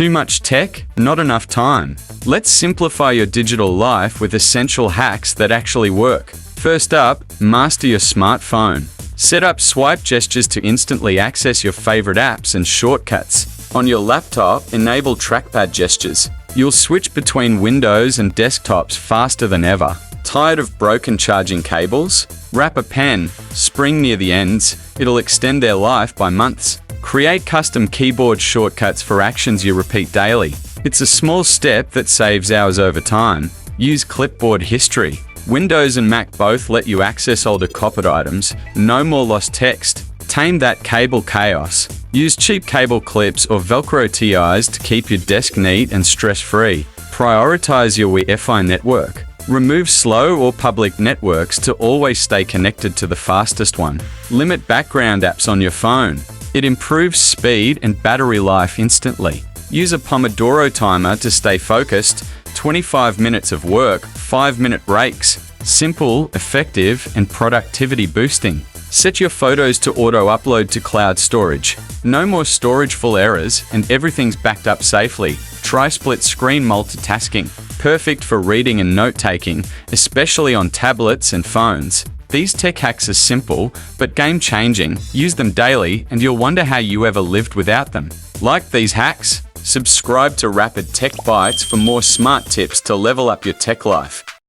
Too much tech, not enough time. Let's simplify your digital life with essential hacks that actually work. First up, master your smartphone. Set up swipe gestures to instantly access your favorite apps and shortcuts. On your laptop, enable trackpad gestures. You'll switch between Windows and desktops faster than ever. Tired of broken charging cables? Wrap a pen, spring near the ends. It'll extend their life by months. Create custom keyboard shortcuts for actions you repeat daily. It's a small step that saves hours over time. Use Clipboard history. Windows and Mac both let you access older copied items. No more lost text. Tame that cable chaos. Use cheap cable clips or Velcro TIs to keep your desk neat and stress-free. Prioritize your Wi-Fi network. Remove slow or public networks to always stay connected to the fastest one. Limit background apps on your phone. It improves speed and battery life instantly. Use a Pomodoro timer to stay focused. 25 minutes of work, 5-minute breaks. Simple, effective, and productivity boosting. Set your photos to auto-upload to cloud storage. No more storage full errors, and everything's backed up safely. Try split screen multitasking. Perfect for reading and note-taking, especially on tablets and phones. These tech hacks are simple, but game-changing. Use them daily, and you'll wonder how you ever lived without them. Like these hacks? Subscribe to Rapid Tech Bites for more smart tips to level up your tech life.